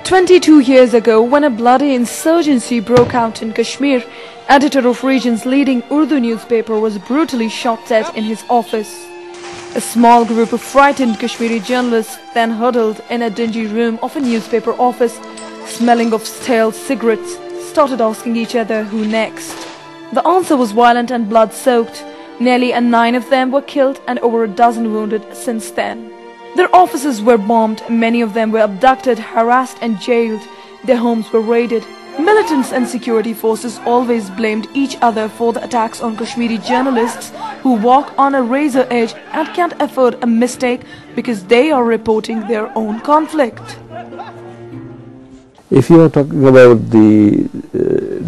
22 years ago, when a bloody insurgency broke out in Kashmir, editor of region's leading Urdu newspaper was brutally shot dead in his office. A small group of frightened Kashmiri journalists then huddled in a dingy room of a newspaper office, smelling of stale cigarettes, started asking each other who next. The answer was violent and blood-soaked. Nearly 9 of them were killed and over a dozen wounded since then. Their offices were bombed, many of them were abducted, harassed and jailed. Their homes were raided. Militants and security forces always blamed each other for the attacks on Kashmiri journalists who walk on a razor edge and can't afford a mistake because they are reporting their own conflict. If you are talking about the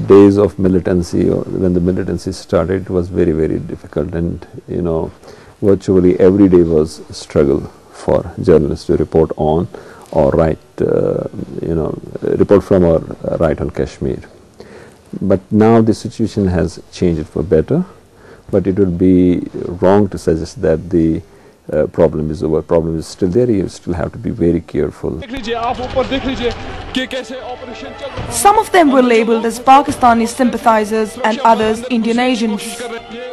days of militancy, or when the militancy started, it was very, very difficult, and virtually every day was a struggle for journalists to report on or write, report from or write on Kashmir. But now the situation has changed for better, but it would be wrong to suggest that the problem is over. Problem is still there. You still have to be very careful. Some of them were labelled as Pakistani sympathizers and others Indian agents.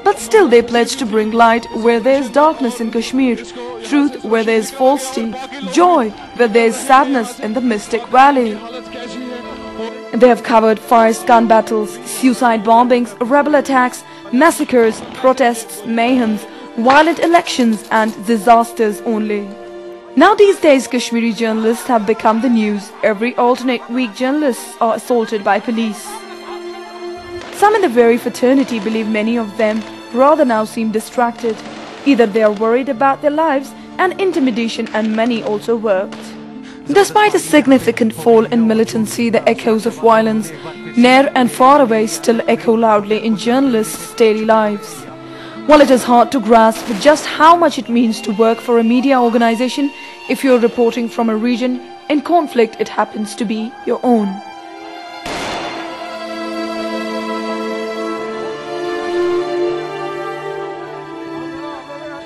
But still they pledged to bring light where there is darkness in Kashmir, truth where there is falsity, joy where there is sadness in the Mystic Valley. They have covered fires, gun battles, suicide bombings, rebel attacks, massacres, protests, mayhems, violent elections and disasters only. Now these days Kashmiri journalists have become the news. Every alternate week journalists are assaulted by police. Some in the very fraternity believe many of them rather now seem distracted. Either they are worried about their lives and intimidation, and many also worked. Despite a significant fall in militancy, the echoes of violence near and far away still echo loudly in journalists' daily lives. While it is hard to grasp just how much it means to work for a media organization, if you're reporting from a region in conflict, it happens to be your own.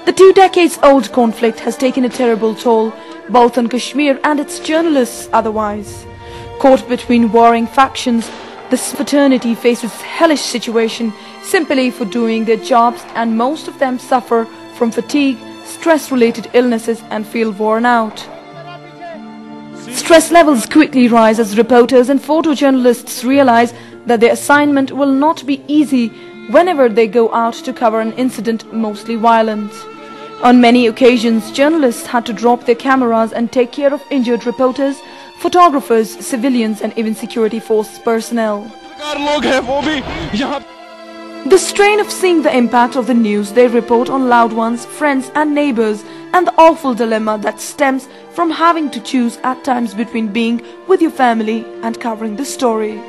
The 2 decades-old conflict has taken a terrible toll, both on Kashmir and its journalists otherwise. Caught between warring factions, this fraternity faces hellish situation simply for doing their jobs, and most of them suffer from fatigue, stress-related illnesses and feel worn out. Stress levels quickly rise as reporters and photojournalists realize that their assignment will not be easy whenever they go out to cover an incident mostly violent. On many occasions, journalists had to drop their cameras and take care of injured reporters, photographers, civilians and even security force personnel. The strain of seeing the impact of the news they report on loved ones, friends and neighbors, and the awful dilemma that stems from having to choose at times between being with your family and covering the story.